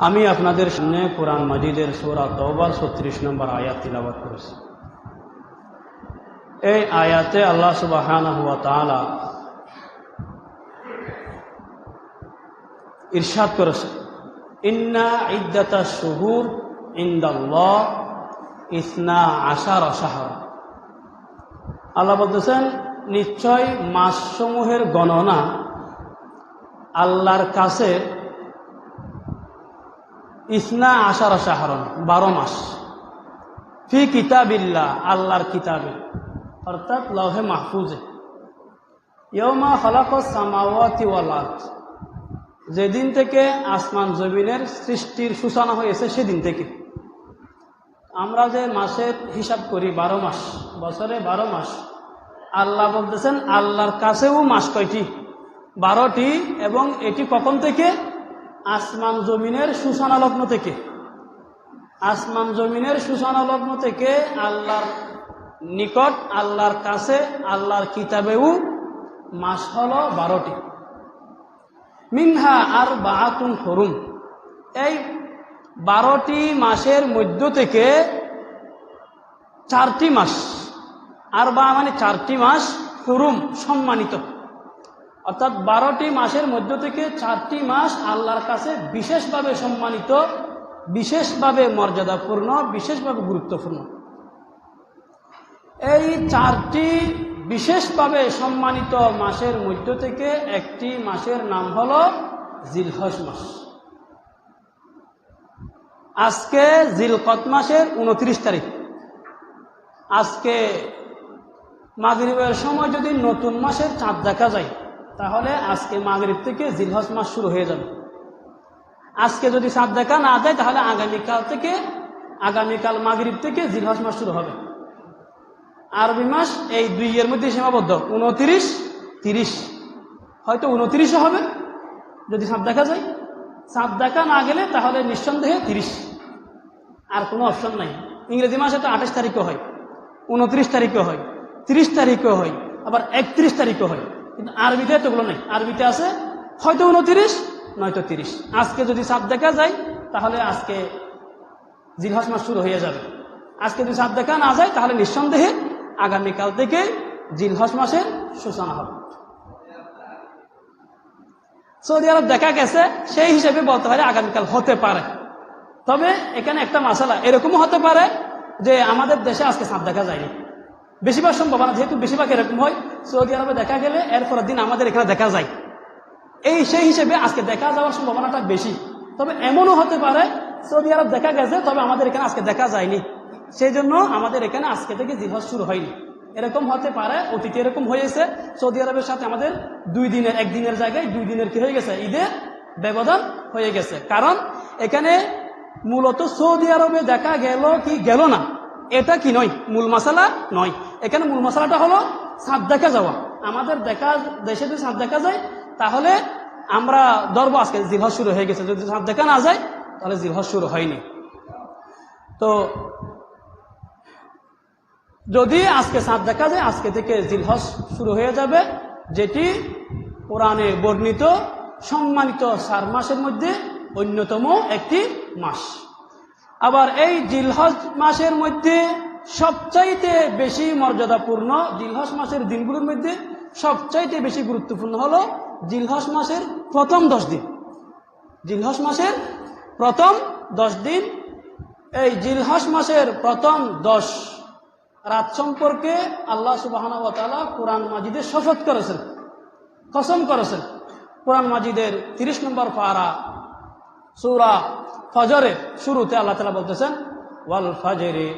আমি আপনাদের সামনে কোরআন মাজিদের সূরা তাওবার 36 নম্বর আয়াত তিলাওয়াত করেছি। এই আয়াতে আল্লাহ সুবহানাহু ওয়া তাআলা ইরশাদ করেছেন, ইন্না ইদ্দাতাশ শুহুর ইনদাল্লাহ 12 শাহর। আল্লাহ বলতেছেন, নিশ্চয় মাসসমূহের গণনা আল্লাহর কাছে 12 শাহরন, 12 মাস। ফি কিতাবিল্লাহ, আল্লাহর কিতাবে, অর্থাৎ লৌহে মাহফুজে। ইয়াউমা খালাকাস সামাওয়াতি ওয়াল আরদ, যেদিন থেকে আসমান জমিনের সৃষ্টির সূচনা হয়েছে সেদিন থেকে। আমরা যে মাসের হিসাব করি 12 মাস, বছরে 12 মাস, আল্লাহ বলতেছেন আল্লাহর কাছেও মাস কয়টি? 12টি। এবং এটি কখন থেকে? আসমান জমিনের সূচনা লগ্ন থেকে। আসমান জমিনের সূচনা লগ্ন থেকে আল্লাহর নিকট, আল্লাহর কাছে, আল্লাহর কিতাবেও মাস হলো 12টি। মিনহা আরবাআতুন হুরুম, এই 12টি মাসের মধ্য থেকে 4টি মাস, আরবা মানে 4টি মাস, হুরুম সম্মানিত। অর্থাৎ 12টি মাসের মধ্য থেকে 4টি মাস আল্লাহর কাছে বিশেষভাবে সম্মানিত, বিশেষভাবে মর্যাদাপূর্ণ, বিশেষভাবে গুরুত্বপূর্ণ। এই 4টি বিশেষভাবে সম্মানিত মাসের মধ্য থেকে একটি মাসের নাম হলো জিলহজ মাস। আজকে জিলকদ মাসের 29 তারিখ। আজকে মাগরিবের সময় যদি নতুন মাসের চাঁদ দেখা যায়, তাহলে আজকে মাগরিব থেকে জিলহজ মাস শুরু হয়ে যাবে। আজকে যদি চাঁদ দেখা না যায়, তাহলে আগামীকাল মাগরিব থেকে জিলহজ মাস শুরু হবে। আরবি মাস এই 2 এর মধ্যে সীমাবদ্ধ, 29, 30, হয়তো 29ও হবে যদি চাঁদ দেখা যায়। চাঁদ দেখা না গেলে তাহলে নিঃসন্দেহে 30, আর কোনো অপশন নাই। ইংরেজি মাসে তো 28 তারিখও হয়, 29 তারিখও হয়, 30 তারিখও হয়, আবার 31 তারিখও হয়। কিন্তু আরবিতে এতগুলো নেই। আরবিতে আছে হয়তো 29, নয়তো 30। আজকে যদি চাঁদ দেখা যায়, তাহলে আজকে জিলহজ মাস শুরু হয়ে যাবে। আজকে যদি চাঁদ দেখা না যায়, তাহলে নিঃসন্দেহে আগামীকাল থেকে জিলহজ মাসের সূচনা হবে। সৌদি আরব দেখা গেছে, সেই হিসেবে বলতে পারে আগামীকাল হতে পারে। তবে এখানে একটা মাসালা, এরকমও হতে পারে যে আমাদের দেশে আজকে চাঁদ দেখা যায়নি। বেশিরভাগ সম্ভাবনা, যেহেতু বেশিরভাগ এরকম হয়, সৌদি আরবে দেখা গেলে এরপরের দিন আমাদের এখানে দেখা যায়। সেই হিসেবে আজকে দেখা যাওয়ার সম্ভাবনাটা বেশি। তবে এমনও হতে পারে সৌদি আরব দেখা গেছে, তবে আমাদের এখানে আজকে দেখা যায়নি, সেই জন্য আমাদের এখানে আজকে থেকে জিলহজ শুরু হয়নি। এরকম হতে পারে, অতীতে এরকম হয়েছে। সৌদি আরবের সাথে আমাদের 2 দিনের, 1 দিনের জায়গায় 2 দিনের কি হয়ে গেছে, ঈদের ব্যবধান হয়ে গেছে। কারণ এখানে মূলত সৌদি আরবে দেখা গেল কি গেল না, এটা কি নয়, মূল মশালা নয়। এখানে মূল মশালাটা হলো চাঁদ দেখা যাওয়া। আমাদের দেশে যদি চাঁদ দেখা যায়, তাহলে আমরা ধরবো আজকে জিলহজ শুরু হয়ে গেছে। যদি চাঁদ দেখা না যায়, তাহলে জিলহজ শুরু হয়নি। তো যদি আজকে চাঁদ দেখা যায়, আজকে থেকে জিলহজ শুরু হয়ে যাবে, যেটি কোরআনে বর্ণিত সম্মানিত 4 মাসের মধ্যে অন্যতম একটি মাস। আবার এই জিলহজ মাসের মধ্যে সবচাইতে বেশি মর্যাদাপূর্ণ, জিলহজ মাসের দিনগুলোর মধ্যে সবচাইতে বেশি গুরুত্বপূর্ণ হলো জিলহজ মাসের প্রথম 10 দিন। জিলহজ মাসের প্রথম 10 দিন। এই জিলহজ মাসের প্রথম 10 রাত সম্পর্কে আল্লাহ সুবহানাহু ওয়া তাআলা কোরআন মাজিদে শপথ করেছেন, কসম করেছেন। কোরআন মাজিদের 30 নম্বর পারা সূরা ফজরের শুরুতে আল্লাহ তাআলা বলতেছেন, ওয়াল ফাজরি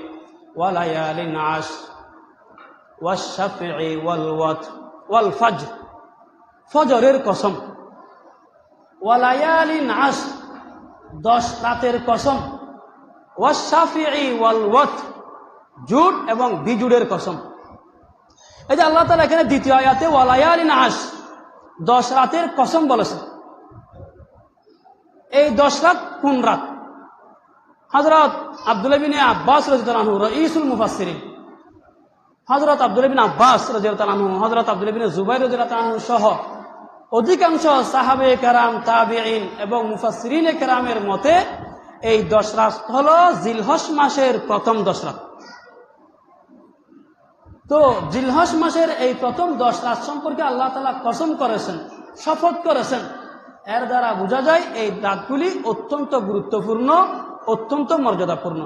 ওয়া লায়ালিন আশর ওয়াশ শাফঈ ওয়াল ওয়াতর ওয়াল ফাজর, ফজরের কসম, ওয়া লায়ালিন আশর 10 রাতের কসম, ওয়াশ শাফঈ ওয়াল ওয়াতর জুট এবং বিজুড়ের কসম। এই যে আল্লাহ তাআলা এখানে দ্বিতীয় আয়াতে ওয়া লায়ালিন আশর 10 রাতের কসম বলেছেন। এই 10 রাত কোন রাত? হযরত আব্দুল্লাহ বিন আব্বাস রাদিয়াল্লাহু আনহু, রাইসুল মুফাসসিরিন, হযরত আব্দুল্লাহ বিন আব্বাস রাদিয়াল্লাহু আনহু, হযরত আব্দুল্লাহ বিন জুবাইর রাদিয়াল্লাহু আনহু সহ অধিকাংশ সাহাবে কেরাম, তাবিঈন এবং মুফাসসিরিনে কেরামের মতে এই 10 রাত হলো জিলহজ মাসের প্রথম 10 রাত। তো জিলহজ মাসের এই প্রথম 10 রাত সম্পর্কে আল্লাহ তাআলা কসম করেছেন, শপথ করেছেন। এর দ্বারা বোঝা যায় এই রাতগুলি অত্যন্ত গুরুত্বপূর্ণ, অত্যন্ত মর্যাদাপূর্ণ।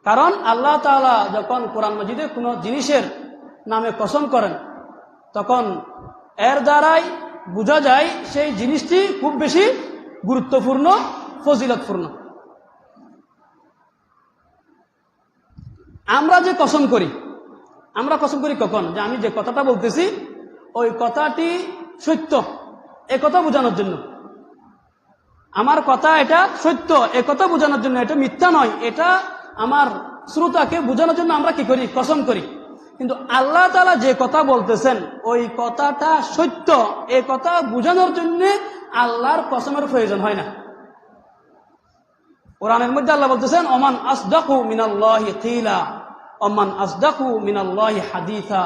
কারণ আল্লাহ তাআলা যখন কোরআন মাজিদে কোনো জিনিসের নামে কসম করেন, তখন এর দ্বারাই বোঝা যায় সেই জিনিসটি খুব বেশি গুরুত্বপূর্ণ, ফজিলতপূর্ণ। আমরা যে কসম করি, আমরা কসম করি কখন? যে আমি যে কথাটা বলতেছি ওই কথাটি সত্য, এ কথা বোঝানোর জন্য। আমার কথা এটা সত্য, এ কথা বোঝানোর জন্য, এটা মিথ্যা নয়, এটা আমার শ্রোতাকে বোঝানোর জন্য আমরা কি করি? কসম করি। কিন্তু আল্লাহ তাআলা যে কথা বলতেছেন ওই কথাটা সত্য, এ কথা বোঝানোর জন্য আল্লাহর কসমের প্রয়োজন হয় না। কোরআনের মধ্যে আল্লাহ বলতেছেন, ওমান আসদাকু মিনাল্লাহি কিলা ওমান আসদাকু মিনাল্লাহি হাদিসা।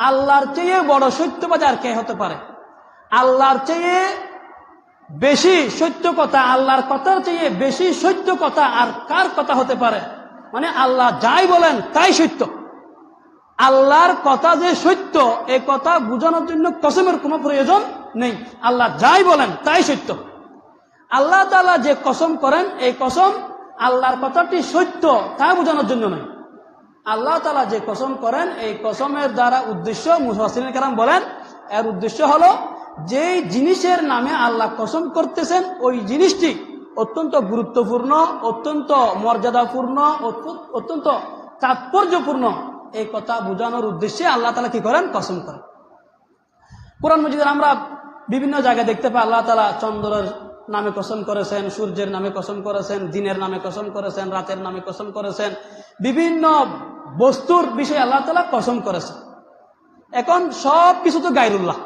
আল্লাহর চেয়ে বড় সত্যবাদী আর কে হতে পারে? আল্লাহর চেয়ে বেশি সত্য কথা, আল্লাহর কথার চেয়ে বেশি সত্য কথা আর কার কথা হতে পারে? মানে আল্লাহ যাই বলেন তাই সত্য। আল্লাহর কথা যে সত্য, এ কথা বোঝানোর জন্য কসমের কোনো প্রয়োজন নেই। আল্লাহ যাই বলেন তাই সত্য। আল্লাহ তাআলা যে কসম করেন, এই কসম আল্লাহর কথাটি সত্য তা বোঝানোর জন্য নয়। আল্লাহ তাআলা যে কসম করেন, এই কসমের দ্বারা উদ্দেশ্য, মুফাসসিরিন কেরাম বলেন, এর উদ্দেশ্য হলো যেই জিনিসের নামে আল্লাহ কসম করতেছেন ওই জিনিসটি অত্যন্ত গুরুত্বপূর্ণ, অত্যন্ত মর্যাদাপূর্ণ, অত্যন্ত তাৎপর্যপূর্ণ, এই কথা বোঝানোর উদ্দেশ্যে আল্লাহ তাআলা কি করেন? কসম করেন। কোরআন মাজিদের আমরা বিভিন্ন জায়গায় দেখতে পাই আল্লাহ তাআলা চন্দ্রের নামে কসম করেছেন, সূর্যের নামে কসম করেছেন, দিনের নামে কসম করেছেন, রাতের নামে কসম করেছেন, বিভিন্ন বস্তুর বিষয়ে আল্লাহ তাআলা কসম করেছেন। এখন সব কিছু তো গায়রুল্লাহ।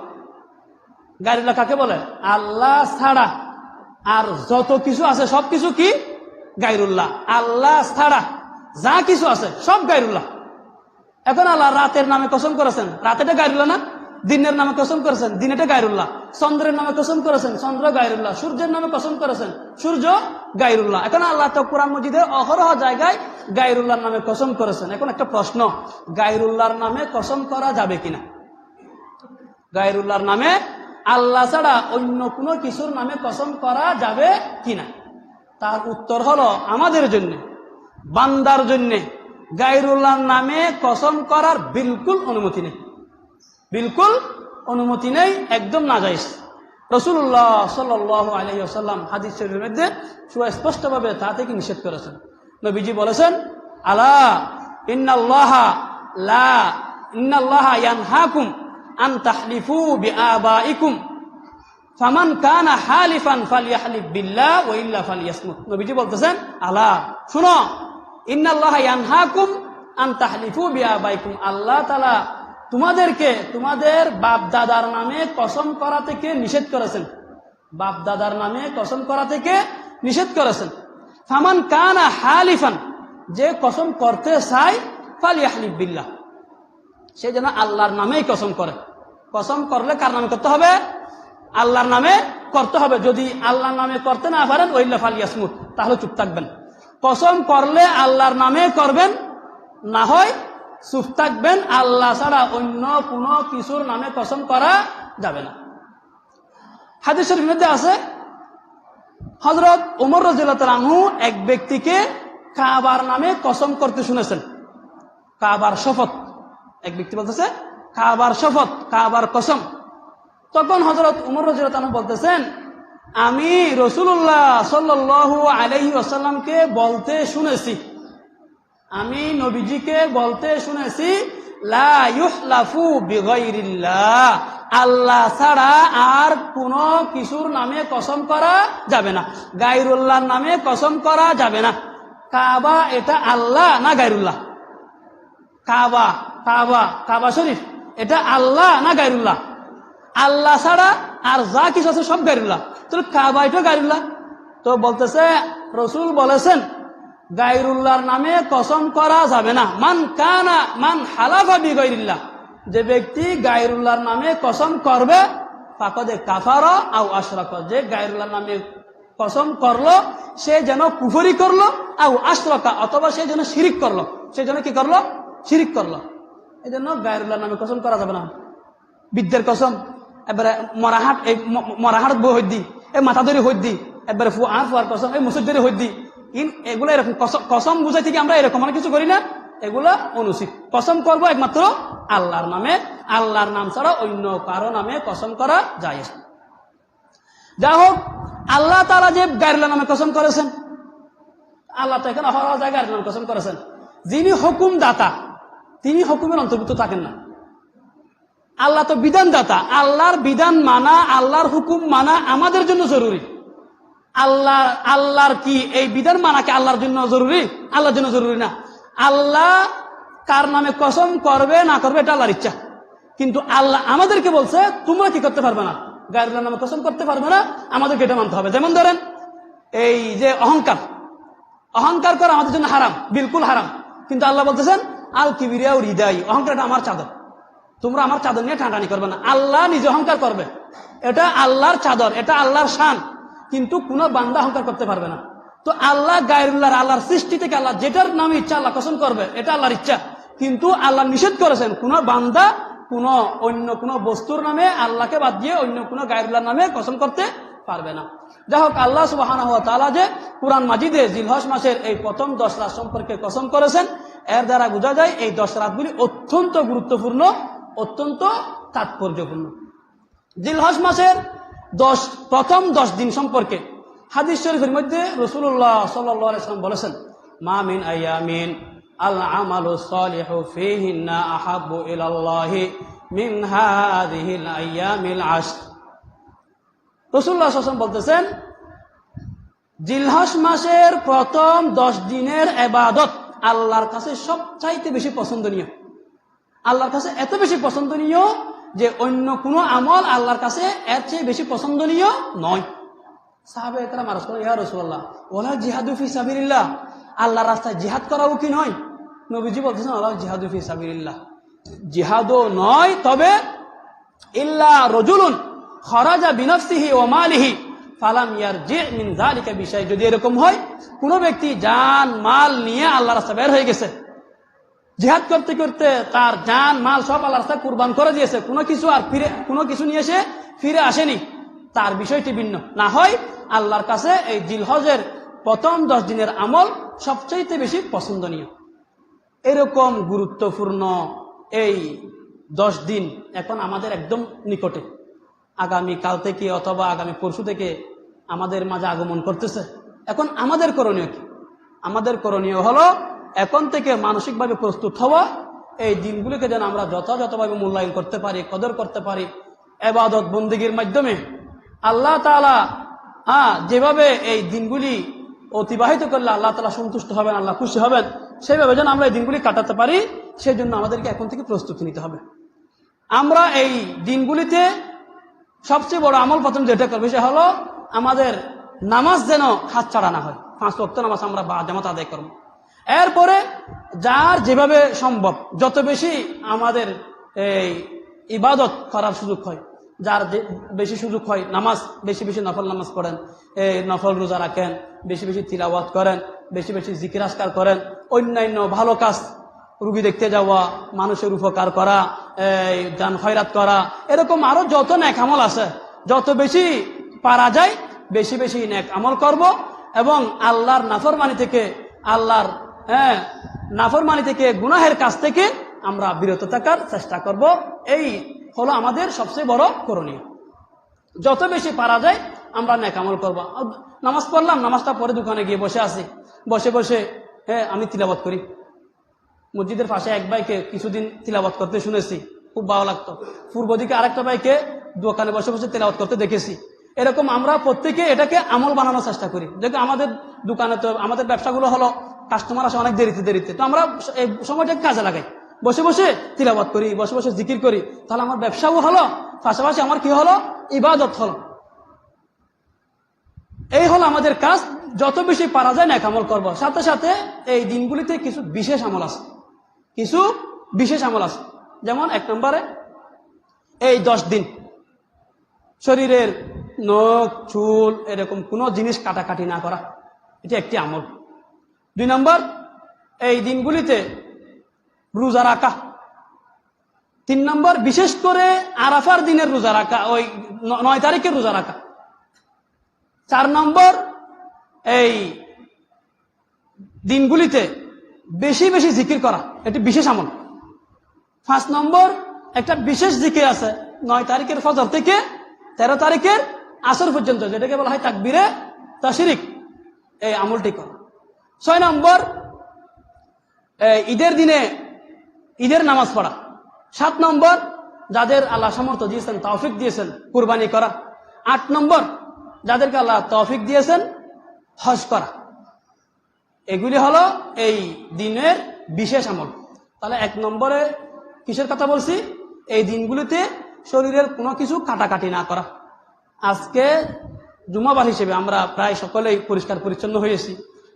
গায়রুল্লাহ কাকে বলে? আল্লাহ ছাড়া আর যত কিছু আছে সব কিছু কি? গায়রুল্লাহ। আল্লাহ ছাড়া যা কিছু আছে সব গায়রুল্লাহ। এখন আল্লাহ রাতের নামে কসম করেছেন, রাতেটা গায়রুল্লাহ না? দিনের নামে কসম করেছেন, দিনেটা গায়রুল্লাহ। চন্দ্রের নামে কসম করেছেন, চন্দ্র গায়রুল্লাহ। সূর্যের নামে কসম করেছেন, সূর্য গায়রুল্লাহ। এখন আল্লাহ তো কোরআন মাজিদে অহরহ জায়গায় গায়রুল্লাহর নামে কসম করেছেন। এখন একটা প্রশ্ন, গায়রুল্লাহর নামে কসম করা যাবে কিনা? গায়রুল্লাহর নামে, আল্লাহ ছাড়া অন্য কোনো কিছুর নামে কসম করা যাবে কিনা? তার উত্তর হলো, আমাদের জন্য, বান্দার জন্য গায়রুল্লাহর নামে কসম করার বিলকুল অনুমতি নেই। বিলকুল অনুমতি নেই, একদম নাজায়েজ। রাসূলুল্লাহ সাল্লাল্লাহু আলাইহি ওয়াসাল্লাম হাদিস শরীফের মধ্যে সুস্পষ্টভাবে তা থেকে নিষেধ করেছেন। নবীজি বলেছেন, আলা ইন্নাল্লাহা ইয়ানহাকুম আন তাহলিফু বিআবাইকুম ফামান কানা হালিফান ফালইহলিফ বিল্লাহ ওয়া ইল্লা ফালইয়াসমুত। নবীজি বলতেছেন, আলা শুনো, ইন্নাল্লাহা ইয়ানহাকুম আন তাহলিফু বিআবাইকুম। আল্লাহ তাআলা তোমাদেরকে তোমাদের বাপ দাদার নামে কসম করা থেকে নিষেধ করেছেন। বাপ দাদার নামে কসম করা থেকে নিষেধ করেছেন। ফামান কানা হালিফান, যে কসম করতে চায়, ফালইহলিফ বিল্লাহ, সে যেন আল্লাহর নামেই কসম করে। কসম করলে কার নামে করতে হবে? আল্লাহর নামে করতে হবে। যদি আল্লাহর নামে করতে না পারেন, ওইল্লা ফালইয়াসমুত, তাহলে চুপ থাকবেন। কসম করলে আল্লাহর নামে করবেন, না হয় চুপ থাকবেন। আল্লাহ ছাড়া অন্য কোনো কিছুর নামে কসম করা যাবে না। হাদিস শরীফের মধ্যে আছে, হযরত ওমর রাদিয়াল্লাহু তাআলা আনহু এক ব্যক্তিকে কাবার নামে কসম করতে শুনেছেন। কাবার শপথ, এক ব্যক্তি বলতেছে কাবার শপথ, কাবার কসম। তখন হযরত ওমর রাদিয়াল্লাহু তাআলা বলতেছেন, আমি রাসূলুল্লাহ সাল্লাল্লাহু আলাইহি ওয়াসাল্লামকে বলতে শুনেছি, আমি নবীজিকে বলতে শুনেছি, লা ইউহলাফু বিগাইরিল্লাহ, আল্লাহ ছাড়া আর কোন কিছুর নামে কসম করা যাবে না। গায়রুল্লাহর নামে কসম করা যাবে না। কাবা এটা আল্লাহ না গায়রুল্লাহ? কাবা, কাবা, কাবা শরীফ এটা আল্লাহ না গায়রুল্লাহ? আল্লাহ ছাড়া আর যা কিছু আছে সব গায়রুল্লাহ। তো কাবা এটা গায়রুল্লাহ। তো বলতেছে, রাসূল বলেছেন গায়রুল্লাহর নামে কসম করা যাবে না। মান হালাফা বিগাইরিল্লাহ, যে ব্যক্তি গায়রুল্লাহর নামে কসম করবে, ফাকাদে কাফারা আও আশরাকা, যে গায়রুল্লাহর নামে কসম করলো সে যেন কুফরি করলো, আও আশরাকা অথবা সে যেন শিরিক করলো, সে যেন কি করলো? শিরিক করলো। এই জন্য গায়রুল্লাহর নামে কসম করা যাবে না। বিদ্যের কসম, এবারে মরাহাট বই হইদি, এই মাথা ধরে হইদি, এবারে ফুয়ার কসম, এই মুসুদ ধরে হইদি, এগুলো এরকম কসম বুঝাই থেকে আমরা এরকম অনেক কিছু করি না, এগুলা অনুচিত। কসম করবো একমাত্র আল্লাহর নামে, আল্লাহর নাম ছাড়া অন্য কারো নামে কসম করা যায়। যা হোক, আল্লাহ তাআলা যে গায়রুল্লাহর নামে কসম করেছেন, আল্লাহ তো এখানে হওয়া যায় গায়রুল্লাহর নামে কসম করেছেন। যিনি হুকুম দাতা তিনি হুকুমের অন্তর্ভুক্ত থাকেন না। আল্লাহ তো বিধানদাতা, আল্লাহর বিধান মানা, আল্লাহর হুকুম মানা আমাদের জন্য জরুরি। আল্লাহর কি এই বিধান মানা কি আল্লাহর জন্য জরুরি? আল্লাহর জন্য জরুরি না। আল্লাহ কার নামে কসম করবে না করবে এটা আল্লাহর ইচ্ছা। কিন্তু আল্লাহ আমাদেরকে বলছে তোমরা কি করতে পারবে না, গায়রুল্লাহর নামে কসম করতে পারবে না, আমাদেরকে এটা মানতে হবে। যেমন ধরেন এই যে অহংকার করা আমাদের জন্য হারাম, বিলকুল হারাম। কিন্তু আল্লাহ বলতেছেন আল কিবিরিয়া রিদাই, অহংকারটা আমার চাদর, তোমরা আমার চাদর নিয়ে টানাটানি করবে না। আল্লাহ নিজে অহংকার করবে, এটা আল্লাহর চাদর, এটা আল্লাহর শান, কিন্তু কোনো বান্দা অহংকার করতে পারবে না। তো আল্লাহ গায়রুল্লাহর, আল্লাহর সৃষ্টি থেকে আল্লাহ যেটার নামে ইচ্ছা আল্লাহ কসম করবে, এটা আল্লাহর ইচ্ছা। কিন্তু আল্লাহ নিষেধ করেছেন কোনো বান্দা অন্য কোনো বস্তুর নামে আল্লাহকে বাদ দিয়ে অন্য কোনো গায়রুল্লাহর নামে কসম করতে পারবে না। যাই হোক, আল্লাহ সুবহানাহু ওয়া তাআলা যে কুরআন মাজিদে জিলহজ মাসের এই প্রথম 10 রাত সম্পর্কে কসম করেছেন, এর দ্বারা বোঝা যায় এই 10 রাতগুলি অত্যন্ত গুরুত্বপূর্ণ, অত্যন্ত তাৎপর্যপূর্ণ। জিলহজ মাসের প্রথম 10 দিন সম্পর্কে হাদিস শরীফের মধ্যে রাসূলুল্লাহ সাল্লাল্লাহু আলাইহি ওয়াসাল্লাম বলেছেন, মা মিন আইয়ামিন আল আমালু সালিহু ফীহিন্না আহাব্বু ইলাল্লাহি মিন হাযিহিল আইয়ামিল আশর। রাসূলুল্লাহ সাল্লাল্লাহু আলাইহি ওয়াসাল্লাম বলতেছেন, জিলহজ মাসের প্রথম 10 দিনের ইবাদত আল্লাহর কাছে সবচাইতে বেশি পছন্দনীয়। আল্লাহর কাছে এত বেশি পছন্দনীয় যে অন্য কোনো আমল আল্লাহর কাছে এর চেয়ে বেশি পছন্দনীয় নয়। সাহাবায়ে কেরাম আরজ করেন, ইয়া রাসূলুল্লাহ ওয়ালা জিহাদু ফি সাবিলিল্লাহ, আল্লাহর রাস্তায় জিহাদ করাও কি নয়? নবীজি বলতেছেন, ওয়ালা জিহাদু ফি সাবিলিল্লাহ, জিহাদও নয়, তবে ইল্লা রাজুলুন খারাজা বিনাফসিহি ওয়া মালিহি ফালাম ইয়ারজি মিন যালিকা বিশাই, যদি এরকম হয় কোন ব্যক্তি জান মাল নিয়ে আল্লাহর রাস্তায় বের হয়ে গেছে, জিহাদ করতে করতে তার জান মাল সব আল্লাহর রাস্তায় কুরবান করে দিয়েছে, কোনো কিছু নিয়ে এসে ফিরে আসেনি, তার বিষয়টি ভিন্ন। না হয় আল্লাহর কাছে এই জিলহজের প্রথম 10 দিনের আমল সবচাইতে বেশি পছন্দনীয়। এরকম গুরুত্বপূর্ণ এই 10 দিন এখন আমাদের একদম নিকটে, আগামী কাল থেকে অথবা আগামী পরশু থেকে আমাদের মাঝে আগমন করতেছে। এখন আমাদের করণীয় কি? আমাদের করণীয় হলো এখন থেকে মানসিকভাবে প্রস্তুত হওয়া, এই দিনগুলিকে যেন আমরা যথাযথভাবে মূল্যায়ন করতে পারি, কদর করতে পারি। ইবাদত বন্দেগীর মাধ্যমে আল্লাহ তাআলা যেভাবে এই দিনগুলি অতিবাহিত করলে আল্লাহ তাআলা সন্তুষ্ট হবেন, আল্লাহ খুশি হবেন, সেইভাবে যেন আমরা এই দিনগুলি কাটাতে পারি, সেই জন্য আমাদেরকে এখন থেকে প্রস্তুতি নিতে হবে। আমরা এই দিনগুলিতে সবচেয়ে বড় আমল প্রথম যেটা করবে সে হলো আমাদের নামাজ যেন হাত ছাড়া না হয়। 5 ওয়াক্ত নামাজ আমরা জামাত আদায় করব। এরপরে যার যেভাবে সম্ভব যত বেশি আমাদের এই ইবাদত করার সুযোগ হয়, যার বেশি সুযোগ হয় নামাজ, বেশি বেশি নফল নামাজ পড়েন, নফল রোজা রাখেন, বেশি বেশি তিলাওয়াত করেন, বেশি বেশি জিকির আজকার করেন, অন্যান্য ভালো কাজ, রুগী দেখতে যাওয়া, মানুষের উপকার করা, দান খয়রাত করা, এরকম আরো যত নেক আমল আছে, যত বেশি পারা যায় বেশি বেশি নেক আমল করব এবং আল্লাহর নাফরমানি থেকে গুনাহের কাজ থেকে আমরা বিরত থাকার চেষ্টা করব। এই হলো আমাদের সবচেয়ে বড় করণীয়। যত বেশি পারা যায় আমরা নেক আমল করব। নামাজ পড়লাম, নামাজটা পরে দোকানে গিয়ে বসে আছি, বসে বসে আমি তিলাওয়াত করি। মসজিদের পাশে এক ভাইকে কিছুদিন তিলাওয়াত করতে শুনেছি, খুব ভালো লাগতো। পূর্ব দিকে আরেকটা ভাইকে দোকানে বসে বসে তিলাওয়াত করতে দেখেছি। এরকম আমরা প্রত্যেকে এটাকে আমল বানানোর চেষ্টা করি। দেখো আমাদের দোকানে তো আমাদের ব্যবসাগুলো হলো কাস্টমার আসে অনেক দেরিতে, তো আমরা এই সময়টাকে কাজে লাগাই, বসে বসে তিলাওয়াত করি, বসে বসে জিকির করি, তাহলে আমার ব্যবসাও হলো, পাশাপাশি আমার কি হলো, ইবাদত হলো। এই হলো আমাদের কাজ। যত বেশি পারা যায় নেক আমল করবো। সাথে সাথে এই দিনগুলিতে কিছু বিশেষ আমল আছে, যেমন 1 নম্বরে এই 10 দিন শরীরের নখ চুল এরকম কোনো জিনিস কাটাকাটি না করা, এটা একটি আমল। 2 নম্বর, এই দিনগুলিতে রোজা রাখা। 3 নম্বর, বিশেষ করে আরাফার দিনের রোজা রাখা, ওই 9 তারিখের রোজা রাখা। 4 নম্বর, এই দিনগুলিতে বেশি বেশি জিকির করা, এটি বিশেষ আমল। 5 নম্বর, একটা বিশেষ জিকির আছে 9 তারিখের ফজর থেকে 13 তারিখের আসর পর্যন্ত, যেটাকে বলা হয় তাকবীরে তাশরিক, এই আমলটি করা। 6 নম্বর, ঈদের দিনে ঈদের নামাজ পড়া। 7 নম্বর, যাদের আল্লাহ সামর্থ্য দিয়েছেন, তৌফিক দিয়েছেন, কুরবানি করা। 8 নম্বর, যাদেরকে আল্লাহ তৌফিক দিয়েছেন, হজ করা। এগুলি হলো এই দিনের বিশেষ আমল। তাহলে 1 নম্বরে কিসের কথা বলছি? এই দিনগুলিতে শরীরের কোনো কিছু কাটাকাটি না করা। আজকে জুমাবার হিসেবে আমরা প্রায় সকলেই পরিষ্কার পরিচ্ছন্ন হয়েছি।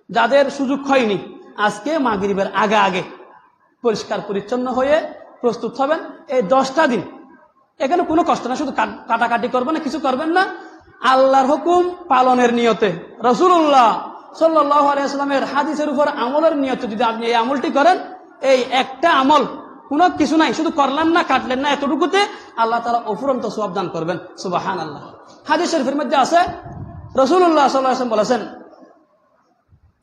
যাদের সুযোগ হয়নি, আজকে মাগরিবের আগে আগে পরিষ্কার পরিচ্ছন্ন হয়ে প্রস্তুত হবেন। এই 10টা দিন এখানে কোনো কষ্ট না, শুধু কাটাকাটি করবেন না, কিছু করবেন না, আল্লাহর হুকুম পালনের নিয়তে, রাসূলুল্লাহ সাল্লাল্লাহু আলাইহি ওয়াসাল্লামের হাদিসের উপর আমলের নিয়তে যদি আপনি এই আমলটি করেন, এই একটা আমল, কোনো কিছু নাই, শুধু করলেন না, কাটলেন না, এতটুকুতে আল্লাহ তাআলা অফুরন্ত সওয়াব দান করবেন। সুবহানাল্লাহ। হাদিস শরীফের মধ্যে আছে, রাসূলুল্লাহ সাল্লাল্লাহু আলাইহি ওয়াসাল্লাম বলেছেন,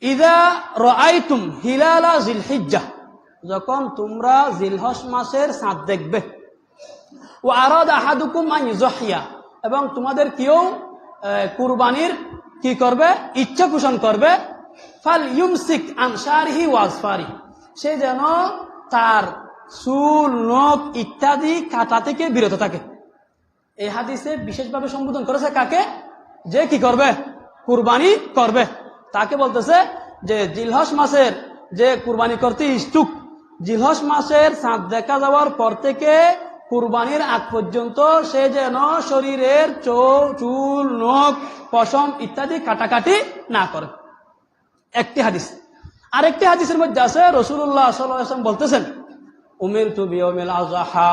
ইযা রাআইতুম হিলালা জিলহিজ্জাহ, যখন তোমরা জিলহজ মাসের চাঁদ দেখবে, ওয়া আরাদা আহাদুকুম আন ইউযহিয়া, এবং তোমাদের কেউ কুরবানির কি করবে, ইচ্ছা পোষণ করবে, ফাল ইউমসিক আন শারহি ওয়া আসফারি, সে যেন তার চুল নখ ইত্যাদি কাটা থেকে বিরত থাকে। এই হাদিসে বিশেষভাবে সম্বোধন করেছে কাকে? যে কি করবে, কুরবানি করবে, তাকে বলতেছে যে জিলহজ মাসের যে কুরবানি করতে ইচ্ছুক, জিলহজ মাসের চাঁদ দেখা যাওয়ার পর থেকে কুরবানির আগ পর্যন্ত সে যেন শরীরের চুল নখ পশম ইত্যাদি কাটাকাটি না করে। একটি হাদিস। আরেকটি হাদিসের মধ্যে আছে, রাসূলুল্লাহ সাল্লাল্লাহু আলাইহি ওয়াসাল্লাম বলতেছেন, উমিরতু বিয়াউমিল আযহা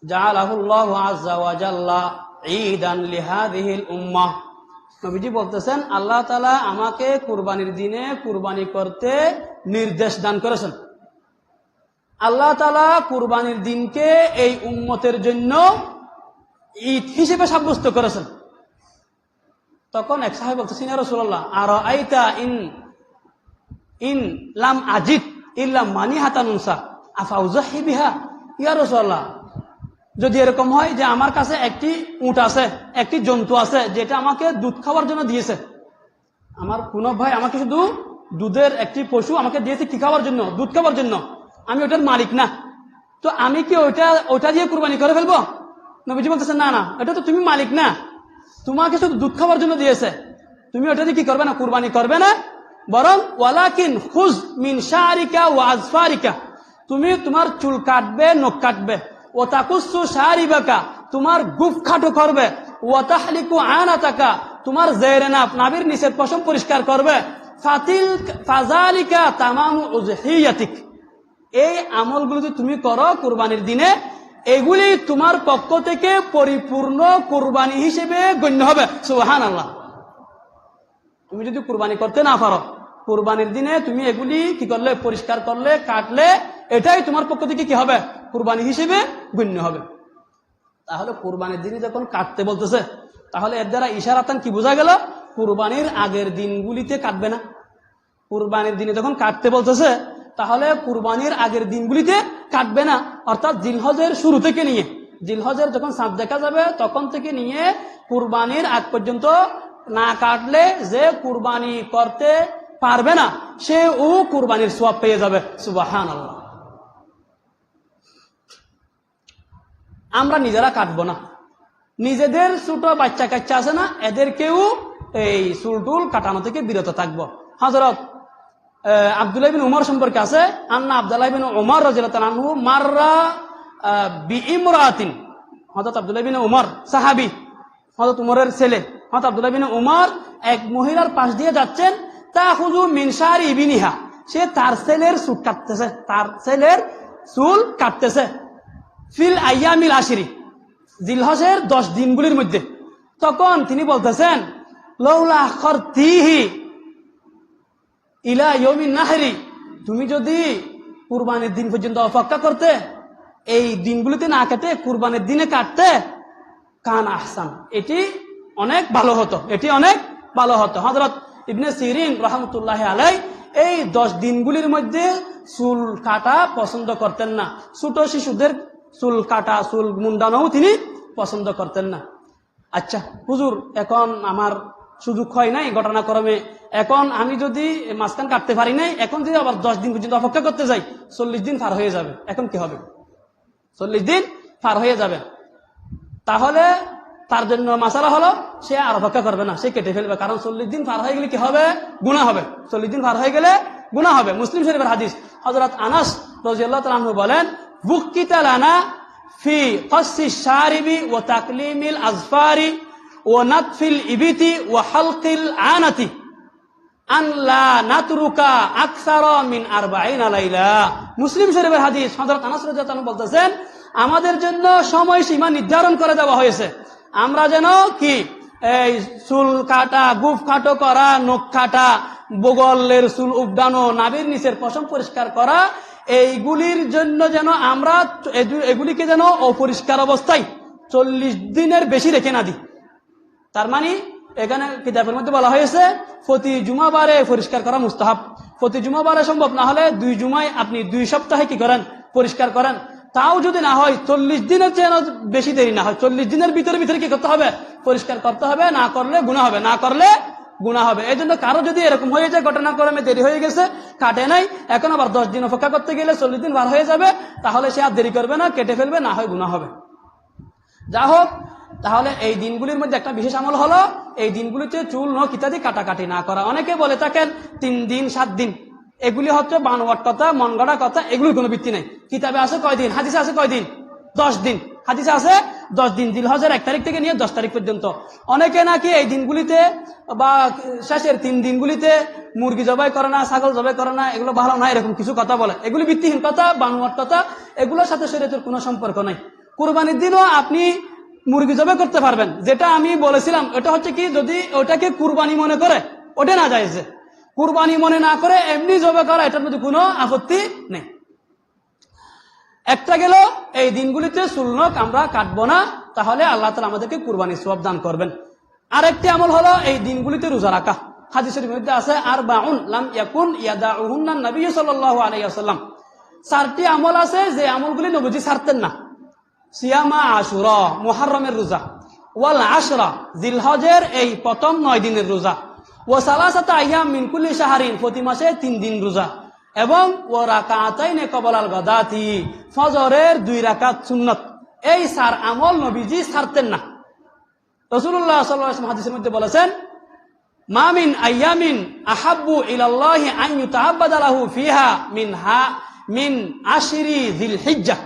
জাআলাহুল্লাহু আযজা ওয়া জাল্লা ঈদান লিহাদিহিল উম্মাহ। নবীজি বলতেছেন, আল্লাহ তাআলা আমাকে কুরবানির দিনে কুরবানি করতে নির্দেশ দান করেছেন। আল্লাহ তাআলা কুরবানির দিনকে এই উম্মতের জন্য ঈদ হিসেবে সাব্যস্ত করেছেন। তখন এক সাহাবী বলতেছেন, ইয়া রাসূলুল্লাহ আরাআইতা ইন লাম আজিদ ইল্লা মানিহাতান উনসা আফাউযাহি বিহা। ইয়া রাসূলুল্লাহ, যদি এরকম হয় যে আমার কাছে একটি উট আছে, একটি জন্তু আছে, যেটা আমাকে দুধ খাওয়ার জন্য দিয়েছে, আমার কোন ভাই আমাকে শুধু দুধের একটি পশু আমাকে দিয়েছে কি খাওয়ার জন্য, দুধ খাওয়ার জন্য, আমি ওটার মালিক না, তো আমি কি ওটা দিয়ে কুরবানি করে ফেলবো? নবীজি বলতেছেন, না না, এটা তো তুমি মালিক না, তোমাকে শুধু দুধ খাওয়ার জন্য দিয়েছে, তুমি ওটা দিয়ে কি করবে না, কুরবানি করবে না, বরং ওয়ালাকিন খুজ মিন শারিকা ওয়া আজফারিকা, তুমি তোমার চুল কাটবে, নখ কাটবে, ও তাকুসু শারিবাকা, তোমার গুফ খাটো করবে, ও তাহলিকু আনাতাকা, তোমার জেরে নাভির নিচের পশম পরিষ্কার করবে, ফাজালিকা তামামু উযহিয়াতিক, এই আমলগুলো যদি তুমি করো কুরবানির দিনে, এগুলি তোমার পক্ষ থেকে পরিপূর্ণ কুরবানি হিসেবে গণ্য হবে। সুবহানাল্লাহ। তুমি যদি কুরবানি করতে না পারো, কুরবানির দিনে তুমি এগুলি কি করলে, পরিষ্কার করলে, কাটলে, এটাই তোমার পক্ষ থেকে কি হবে, কুরবানি হিসেবে গণ্য হবে। তাহলে কুরবানির দিনে যখন কাটতে বলতেছে, তাহলে এর দ্বারা ইশারাতান কি বোঝা গেল, কুরবানির আগের দিনগুলিতে কাটবে না। কুরবানির দিনে যখন কাটতে বলতেছে, তাহলে কুরবানির আগের দিনগুলিতে কাটবে না, অর্থাৎ জিলহজের শুরু থেকে নিয়ে, জিলহজের যখন চাঁদ দেখা যাবে তখন থেকে নিয়ে কুরবানির আগ পর্যন্ত না কাটলে যে কুরবানি করতে পারবে না, সে ও কুরবানির সওয়াব পেয়ে যাবে। সুবহানাল্লাহ। আমরা নিজেরা কাটবো না, নিজেদের ছোট বাচ্চা কাচ্চা আছে না, এদেরকেও এই চুলটুল কাটানো থেকে বিরত থাকবো। হযরত আব্দুল্লাহ ইবনে উমর সম্পর্কে আছে, আন্না আব্দুল্লাহ ইবনে উমর রাদিয়াল্লাহু আনহু মাররা বিইমরাতিন, হযরত আব্দুল্লাহ ইবনে উমর সাহাবী, হযরত উমরের ছেলে হযরত আব্দুল্লাহ ইবনে উমর এক মহিলার পাশ দিয়ে যাচ্ছেন, তাখুযু মিন শারি ইবনিহা, সে তার ছেলের চুল কাটতেছে, তার ছেলের চুল কাটতেছে, ফিল আইয়ামিল আশরি, জিলহজের 10 দিনগুলির মধ্যে। তখন তিনি বলতেছেন লাউলা আখরতিহি ইলা ইয়াউমিন নাহরি, তুমি যদি কুরবানির দিন পর্যন্ত অপেক্ষা করতে, এই দিনগুলিতে না কেটে কুরবানির দিনে কাটতে, কান আহসান, এটি অনেক ভালো হতো, এটি অনেক ভালো হতো। হযরত ইবনে সিরিন রাহমাতুল্লাহি আলাইহি এই 10 দিনগুলির মধ্যে চুল কাটা পছন্দ করতেন না। ছোট শিশুদের চুল কাটা, চুল মুন্ডানোও তিনি পছন্দ করতেন না। আচ্ছা হুজুর, এখন আমার সুযোগ হয় নাই ঘটনাক্রমে, এখন আমি যদি মাঝখান কাটতে পারি নাই, এখন যদি আবার 10 দিন পর্যন্ত অপেক্ষা করতে যাই, 40 দিন পার হয়ে যাবে, এখন কি হবে? 40 দিন পার হয়ে যাবে। তাহলে তার জন্য মাসালা হলো সে আর অপেক্ষা করবে না, সে কেটে ফেলবে। কারণ 40 দিন পার হয়ে গেলে কি হবে? গুনাহ হবে। 40 দিন পার হয়ে গেলে গুনাহ হবে। মুসলিম শরীফের হাদিস, হযরত আনাস রাদিয়াল্লাহু তাআলা আনহু বলেন, বুকিতা লানা ফি কাসসি শারিবি ওয়া তাকলিমিল আজফারি ওয়া নাতফিল ইবিতি ওয়া হালকিল আনাতি আন লা নাতরুকা আকসারা মিন 40 লাইলা। মুসলিম শরীফের হাদিস, হযরত আনাস রাদিয়াল্লাহু তাআলা বলতেছেন, আমাদের জন্য সময়সীমা নির্ধারণ করে দেওয়া হয়েছে, আমরা যেন কি এই চুল কাটা, গুফ খাটো করা, নখ কাটা, বগলের চুল উবডানো, নাভির নিচের পশম পরিষ্কার করা, এইগুলির জন্য যেন আমরা এগুলিকে যেন অপরিষ্কার অবস্থায় 40 দিনের বেশি রেখে না দিই। তার মানে এখানে কিতাবের মধ্যে বলা হয়েছে প্রতি জুমাবারে পরিষ্কার করা মুস্তাহাব। প্রতি জুমাবারে সম্ভব না হলে 2 জুমায় আপনি 2 সপ্তাহে কি করেন? পরিষ্কার করেন। তাও যদি না হয় 40 দিনের চেয়ে বেশি দেরি না হয়, 40 দিনের ভিতরে কি করতে হবে? পরিষ্কার করতে হবে। না করলে গুনাহ হবে, না করলে গুনাহ হবে। এই জন্য কারো যদি এরকম হয়ে যায়, ঘটনাক্রমে দেরি হয়ে গেছে, কাটে নাই, এখন আবার 10 দিন অপেক্ষা করতে গেলে 40 দিন বার হয়ে যাবে, তাহলে সে আর দেরি করবে না, কেটে ফেলবে, না হয় গুনাহ হবে। যা হোক, তাহলে এই দিনগুলির মধ্যে একটা বিশেষ আমল হলো এই দিনগুলিতে চুল নখ ইত্যাদি কাটাকাটি না করা। অনেকে বলে থাকেন 3 দিন 7 দিন, এগুলি হচ্ছে বানোয়াট কথা, মন গড়া কথা, এগুলির কোনো ভিত্তি নেই। কিতাবে আছে কয়দিন? হাদিসে আছে কয়দিন? 10 দিন। হাদিসে আছে 10 দিন, জিলহজের 1 তারিখ থেকে নিয়ে 10 তারিখ পর্যন্ত। অনেকে নাকি এই দিনগুলিতে বা শেষের 3 দিনগুলিতে মুরগি জবাই করে না, ছাগল জবাই করে না, এগুলো ভালো না, এরকম কিছু কথা বলে। এগুলি ভিত্তিহীন কথা, বানোয়াট কথা, এগুলোর সাথে শরীয়তের কোনো সম্পর্ক নাই। কুরবানির দিনও আপনি মুরগি জবাই করতে পারবেন, যেটা আমি বলেছিলাম, এটা হচ্ছে কি, যদি ওটাকে কুরবানি মনে করে, ওটা না যায়ছে। কুরবানি মনে না করে এমনি জবাই করা, এটার মধ্যে কোনো আপত্তি নেই। একটা গেল, এই দিনগুলিতে চুল নখ আমরা কাটবো না, তাহলে আল্লাহ তাআলা আমাদেরকে কুরবানির সওয়াব দান করবেন। আরেকটি আমল হলো এই দিনগুলিতে রোজা রাখা। হাদিসের মধ্যে আছে আরবাউন লাম ইয়াকুন ইয়াদাউহুন্না নবী সাল্লাল্লাহু আলাইহি ওয়াসাল্লাম, 4টি আমল আছে যে আমলগুলি নবীজি ছাড়তেন না। সিয়ামা আশুরা, মুহররমের রোজা, ওয়াল আশরা, জিলহজের এই প্রথম 9 দিনের রোজা, ওয়া সালাসাতা আইয়াম মিন কুল্লি শাহরিন, প্রতি মাসে 3 দিন রোজা, এবং ওয়া রাকাতাইনে ক্বাবলাল গাদাতি, ফজরের 2 রাকাত সুন্নাত। এই 4 আমল নবীজি ছাড়তেন না। রাসূলুল্লাহ সাল্লাল্লাহু আলাইহি ওয়াসাল্লাম হাদিসের মধ্যে বলেছেন, মা মিন আইয়ামিন আহাব্বু ইলাল্লাহি আন ইউতাআব্বাদা লাহু ফিহা মিন আশরি যিলহিজ্জাহ,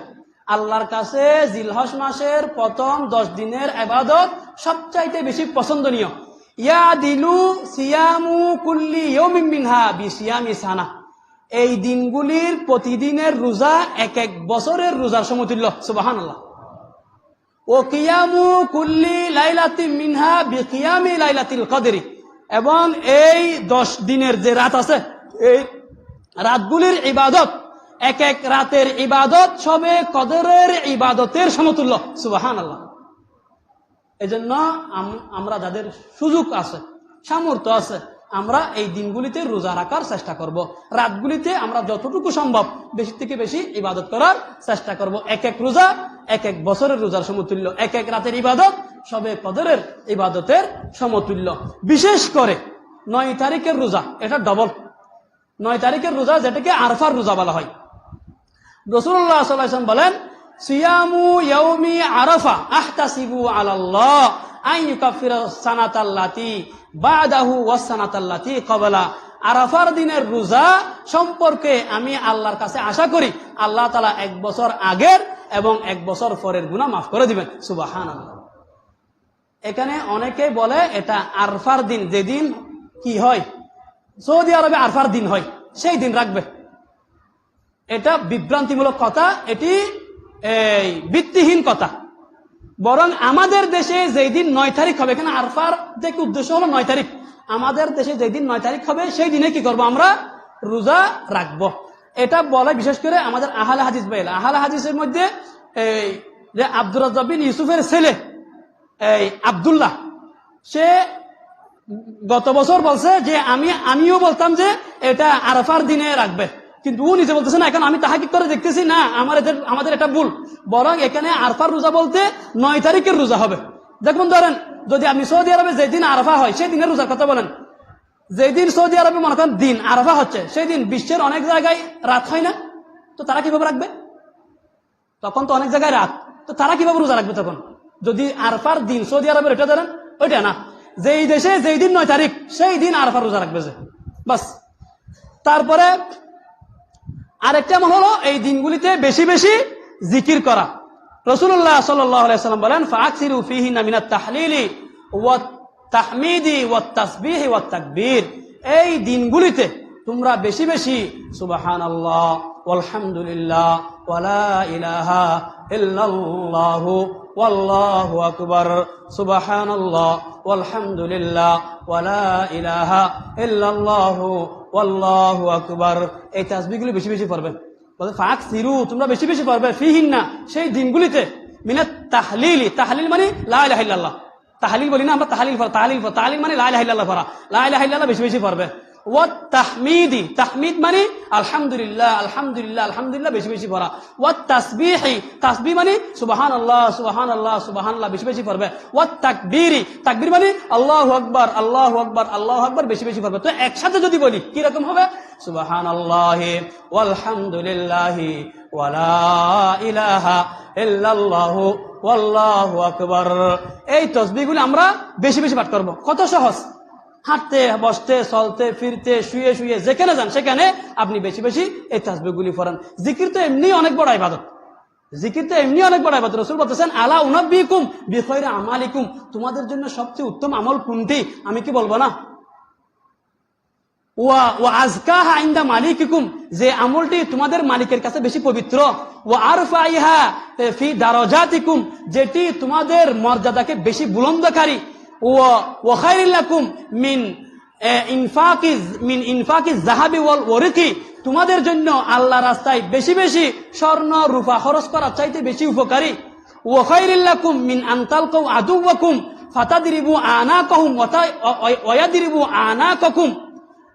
আল্লাহর কাছে জিলহজ মাসের প্রথম 10 দিনের ইবাদত সবচাইতে বেশি পছন্দনীয়। ইয়াদিলু সিয়ামু কুল্লি ইয়াউমিন মিনহা বিসিয়ামি সানা, এই দিনগুলির প্রতিদিনের রোজা 1 বছরের রোজার সমতুল্য। সুবহানাল্লাহ। ও কিয়ামু কুল্লি লাইলাতিন মিনহা বিকিয়ামি লাইলাতিল কদরি, এবং এই 10 দিনের যে রাত আছে, এই রাতগুলির ইবাদত, এক রাতের ইবাদত সবে কদরের ইবাদতের সমতুল্য। সুবহানাল্লাহ। এজন্য আমরা যাদের সুযোগ আছে, সামর্থ্য আছে, আমরা এই দিনগুলিতে রোজা রাখার চেষ্টা করব। রাতগুলিতে আমরা যতটুকু সম্ভব বেশি থেকে বেশি ইবাদত করার চেষ্টা করব। এক রোজা 1 বছরের রোজার সমতুল্য, এক রাতের ইবাদত সবে কদরের ইবাদতের সমতুল্য। বিশেষ করে 9 তারিখের রোজা, এটা ডবল। 9 তারিখের রোজা, যেটাকে আরফার রোজা বলা হয়। রাসূলুল্লাহ সাল্লাল্লাহু আলাইহি ওয়াসাল্লাম বলেন, সিয়ামু ইয়াউমি আরাফা আহতাসিবু আলাল্লাহ আন ইউকাফিরা সানাতাল্লাতি বাদাহু ওয়াস সানাতাল্লাতি ক্বাবলা, আরাফার দিনের রোজা সম্পর্কে আমি আল্লাহর কাছে আশা করি আল্লাহ তাআলা 1 বছর আগের এবং 1 বছর পরের গুনাহ মাফ করে দিবেন। সুবহানাল্লাহ। এখানে অনেকেই বলে এটা আরফার দিন, যেদিন কি হয়, সৌদি আরবে আরফার দিন হয়, সেই দিন রাখবে। এটা বিভ্রান্তিমূলক কথা, এটি ভিত্তিহীন কথা। বরং আমাদের দেশে যেই দিন 9 তারিখ হবে, এখানে আরফার থেকে উদ্দেশ্য হলো 9 তারিখ, আমাদের দেশে যেই দিন 9 তারিখ হবে সেই দিনে কি করব, আমরা রোজা রাখবো। এটা বলে বিশেষ করে আমাদের আহলে হাদিস ভাইরা। আহলে হাদিসের মধ্যে এই যে আব্দুর রাজ্জাক বিন ইউসুফের ছেলে এই আব্দুল্লাহ, সে গত বছর বলছে যে আমিও বলতাম যে এটা আরাফার দিনে রাখবে, কিন্তু ও নিজে বলতেছে না, এখন আমি তাহাকিক করে দেখতেছি না আমাদের এটা ভুল, বরং এখানে আরাফার রোজা বলতে 9 তারিখের রোজা হবে। দেখুন ধরেন যদি আপনি সৌদি আরবে যেদিন আরাফা হয় সেই দিনের রোজার কথা বলেন, যেদিন সৌদি আরবে মনে করেন দিন আরাফা হচ্ছে সেই দিন বিশ্বের অনেক জায়গায় রাত হয় না, তো তারা কিভাবে রাখবে? তখন তো অনেক জায়গায় রাত, তো তারা কিভাবে রোজা রাখবে তখন? যদি আরাফার দিন সৌদি আরবের এটা ধরেন ওইটা না, যেই দেশে যেই দিন 9 তারিখ সেই দিন আরাফার রোজা রাখবে যে বাস। তারপরে আরেকটা এমন হলো এই দিনগুলিতে বেশি বেশি জিকির করা। রাসূলুল্লাহ সাল্লাল্লাহু আলাইহি ওয়াসাল্লাম বলেন ফাকসিরু ফীহিনা মিনাত তাহলিলি ওয়াত তাহমিদি ওয়াত তাসবিহি ওয়াত তাকবীর, এই দিনগুলিতে তোমরা বেশি বেশি সুবহানাল্লাহ ওয়ালহামদুলিল্লাহ ওয়ালা ইলাহা ইল্লাল্লাহু ওয়াল্লাহু আকবার, সুবহানাল্লাহ ওয়ালহামদুলিল্লাহ ওয়ালা ইলাহা ইল্লাল্লাহু ওয়াল্লাহু আকবার, এই তাসবিহগুলো বেশি বেশি পড়বেন। বলে ফাকসিরু, তোমরা বেশি বেশি পড়বে, ফীহিন্না, সেই দিনগুলিতে, মিনাত তাহলিলি, তাহলিল মানে লা ইলাহা ইল্লাল্লাহ, তাহলিল বলি না আমরা, তাহলিল মানে লা ইলাহা ইল্লাল্লাহ পড়া, লা ইলাহা ইল্লাল্লাহ বেশি বেশি পড়বে। ওয়াত তাহমিদি, তাহমিদ মানে আলহামদুলিল্লাহ আলহামদুলিল্লাহ আলহামদুলিল্লাহ বেশি বেশি পড়া। ওয়াত তাসবিহি, তাসবিহ মানে সুবহানাল্লাহ সুবহানাল্লাহ সুবহানাল্লাহ বেশি বেশি পড়বে। ওয়াত তাকবীরি, তাকবীর মানে আল্লাহু আকবার আল্লাহু আকবার আল্লাহু আকবার বেশি বেশি পড়বে। তো একসাথে যদি বলি কি রকম হবে? সুবহানাল্লাহি ওয়ালহামদুলিল্লাহি ওয়ালা ইলাহা ইল্লাল্লাহু ওয়াল্লাহু আকবার। এই তাসবিহগুলো আমরা বেশি বেশি পাঠ করব। কত সহজ, হাঁটতে বসতে চলতে ফিরতে শুয়ে শুয়ে যেখানে যান সেখানে আপনি বেশি বেশি এই তাসবিহগুলি পড়েন। জিকির তো এমনি অনেক বড় ইবাদত, জিকির তো এমনি অনেক বড় ইবাদত। রাসূল বলতেছেন আলা উনাব্বিকুম বিখাইরি আমালিকুম, তোমাদের জন্য সবচেয়ে উত্তম আমল কোনটি আমি কি বলবো না? ওয়া আযকাহা ইনদা মালিকিকুম, যে আমলটি তোমাদের মালিকের কাছে বেশি পবিত্র। ওয়া আরফাইহা ফি দারাজাতিকুম, যেটি তোমাদের মর্যাদাকে বেশি বুলন্দকারী। ওয়া খায়রুল লাকুম মিন ইনফাকিজ যাহাবি ওয়াল ওয়ারিকি, তোমাদের জন্য আল্লাহর রাস্তায় বেশি বেশি স্বর্ণ রূপা খরচ করার চাইতে বেশি উপকারী। ওয়া খায়রুল লাকুম মিন আন তালকাউ আদুওয়াকুম ফাতাদরিবু আনাকাহুম ওয়া ইয়াদরিবু আনাকাকুম,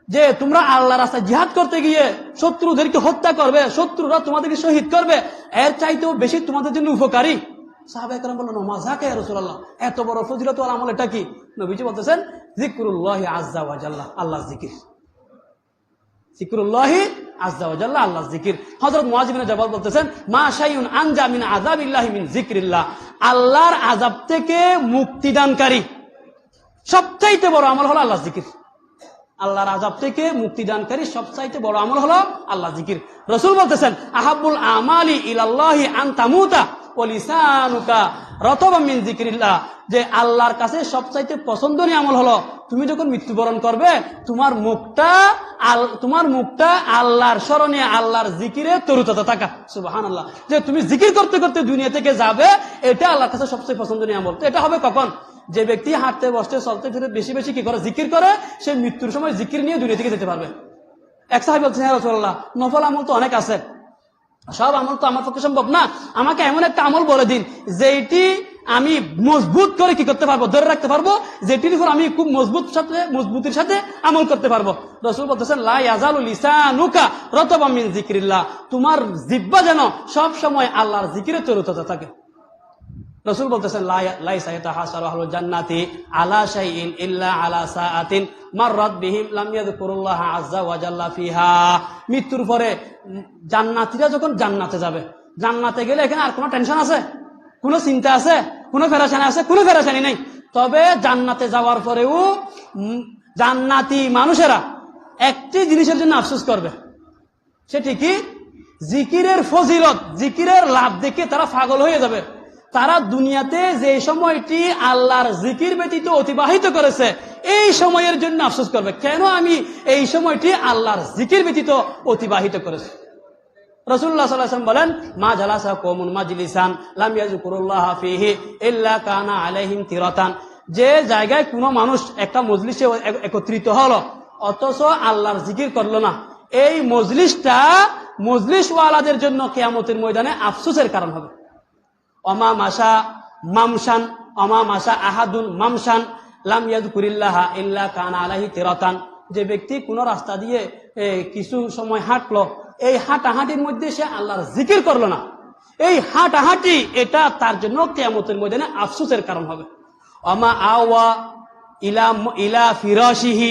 যে তোমরা আল্লাহর রাস্তায় জিহাদ করতে গিয়ে শত্রুদেরকে হত্যা করবে, শত্রুরা তোমাদেরকে শহীদ করবে, এর চাইতেও বেশি তোমাদের জন্য উপকারী। সাহাবায়ে কেরাম বললেন মাযাকা ইয়া রাসূলুল্লাহ, এত বড় ফজিলতার আমল এটা কি? নবীজি বলতেছেন যিকরুল্লাহি আযজা ওয়া জাল্লা, আল্লাহর জিকির। যিকরুল্লাহি আযজা ওয়া জাল্লা, আল্লাহর জিকির। হযরত মুআয ইবনে জাবাল বলতেছেন মা শাইউন আনজা মিন আযাবিল্লাহি মিন যিকরিল্লাহ, আল্লাহর আযাব থেকে মুক্তিদানকারী সবচাইতে বড় আমল হলো আল্লাহর জিকির। আল্লাহর আযাব থেকে মুক্তিদানকারী সবচাইতে বড় আমল হলো আল্লাহর জিকির। রাসূল বলতেছেন আহাব্বুল আমালি ইলাল্লাহি আন তামুতা ওয়া লিসানুকা রাতাবাম মিন যিকরিল্লাহ, যে আল্লাহর কাছে সবচাইতে পছন্দনীয় আমল হলো তুমি যখন মৃত্যুবরণ করবে তোমার মুখটা আল্লাহর স্মরণে আল্লাহর জিকিরে তরুতাজা থাকা। সুবহানাল্লাহ, যে তুমি জিকির করতে করতে দুনিয়া থেকে যাবে, এটা আল্লাহর কাছে সবচেয়ে পছন্দনীয় আমল। তো এটা হবে কখন? যে ব্যক্তি হাঁটতে বসতে চলতে ফিরে বেশি বেশি কি করে জিকির করে, সে মৃত্যুর সময় জিকির নিয়ে দুনিয়া থেকে যেতে পারবে। এক সাহাবী বলছেন ইয়া রাসূলুল্লাহ, নফল আমল তো অনেক আছে, সব আমল তো আমার পক্ষে সম্ভব না, আমাকে এমন একটা আমল বলে দিন যেটি আমি মজবুত করে কি করতে পারবো, ধরে রাখতে পারবো, যেটির উপর আমি খুব মজবুতির সাথে আমল করতে পারবো। রাসূল বলতেছেন লা ইয়াজালু লিসানুকা রাতাবাম মিন যিকরিল্লাহ, তোমার জিহ্বা যেন সব সময় আল্লাহর জিকিরে তরুতাজা থাকে। রাসূল বলতেছেন লাইসা ইয়াতাহাসারু আহলুল জান্নাতি আলা শাইইন ইল্লা আলা সাআতিন মাররাত বিহিম লাম ইয়াযকুরুল্লাহ আযজা ওয়া জাল্লা ফিহা, মৃত্যুর পরে জান্নাতীরা যখন জান্নাতে যাবে, জান্নাতে গেলে এখানে আর কোনো টেনশন আছে, কোনো চিন্তা আছে, কোনো পেরেশানি আছে? কোনো পেরেশানি নেই। তবে জান্নাতে যাওয়ার পরেও জান্নাতি মানুষেরা একটি জিনিসের জন্য আফসোস করবে, সেটি কি? জিকিরের ফজিলত, জিকিরের লাভ দেখে তারা পাগল হয়ে যাবে। তারা দুনিয়াতে যে সময়টি আল্লাহর জিকির ব্যতীত অতিবাহিত করেছে এই সময়ের জন্য আফসোস করবে, কেন আমি এই সময়টি আল্লাহর জিকির ব্যতীত অতিবাহিত করেছি। রাসূলুল্লাহ সাল্লাল্লাহু আলাইহি ওয়াসাল্লাম বলেন, মা জালাসা কওমুন মাজলিসান লাম ইয়াযকুরুল্লাহ ফীহি ইল্লা কানা আলাইহিম তিরাতান। যে জায়গায় কোনো মানুষ একটা মজলিসে একত্রিত হলো অথচ আল্লাহর জিকির করলো না, এই মজলিসটা মজলিসওয়ালাদের জন্য কিয়ামতের ময়দানে আফসোসের কারণ হবে। অমা মাসা মামশান অমা মাসা আহাদুন মামশান লাম ইয়াযকুরিল্লাহ ইল্লা কানা আলাইহি তিরাতান। যে ব্যক্তি কোনো রাস্তা দিয়ে কিছু সময় হাঁটলো, এই হাঁটাহাঁটির মধ্যে সে আল্লাহর জিকির করলো না, এই হাঁটাহাঁটি এটা তার জন্য কিয়ামতের ময়দানে আফসোসের কারণ হবে। অমা আওয়া ইলা ফিরাশিহি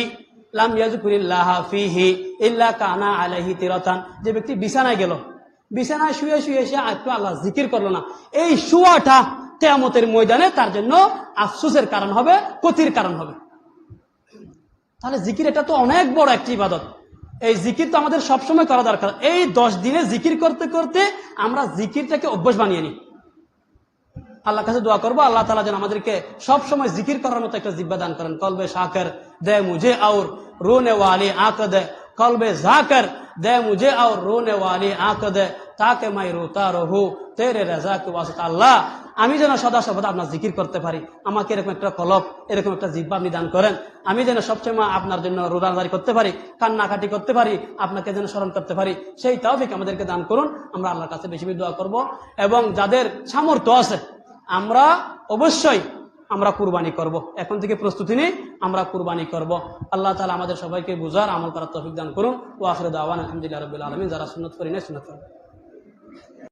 লাম ইয়াযকুরিল্লাহ ফীহি ইল্লা কানা আলাইহি তিরাতান। যে ব্যক্তি বিছানায় গেল, বিছানায় শুয়ে শুয়ে সে একটু আল্লাহ জিকির করলো না, এই শুয়াটা কিয়ামতের ময়দানে তার জন্য আফসোসের কারণ হবে, ক্ষতির কারণ হবে। তাহলে জিকির এটা তো অনেক বড় একটি ইবাদত। এই জিকির তো আমাদের সবসময় করা দরকার। এই 10 দিনে জিকির করতে করতে আমরা জিকিরটাকে অভ্যাস বানিয়ে নিই। আল্লাহর কাছে দোয়া করবো আল্লাহ তাআলা যেন আমাদেরকে সব সময় জিকির করার মতো একটা জিহ্বা দান করেন। কলবে শাকির দে মুঝে और रोने वाली आंख दे, कल्बे जाकिर दे मुझे और रोने वाली आंख दे, ताकि मैं रोता रहूं तेरे रजा के वास्ते। আল্লাহ আমি যেন সদা সর্বদা আপনার জিকির করতে পারি, আমাকে এরকম একটা কলব, এরকম একটা জিহ্বা আপনি দান করেন। আমি যেন সবসময় আপনার জন্য রোজাদারি করতে পারি, কান্নাকাটি করতে পারি, আপনাকে যেন স্মরণ করতে পারি, সেই তৌফিক আমাদেরকে দান করুন। আমরা আল্লাহর কাছে বেশি বেশি দোয়া করব। এবং যাদের সামর্থ্য আছে আমরা অবশ্যই আমরা কুরবানি করব। এখন থেকে প্রস্তুতি নিই, আমরা কুরবানি করব। আল্লাহ তাআলা আমাদের সবাইকে বুঝার আমল করার তৌফিক দান করুন। ওয়া আখিরু দাওয়ানা আলহামদুলিল্লাহি রাব্বিল আলামিন। যারা সুন্নাত করি না সুন্নাত করুন।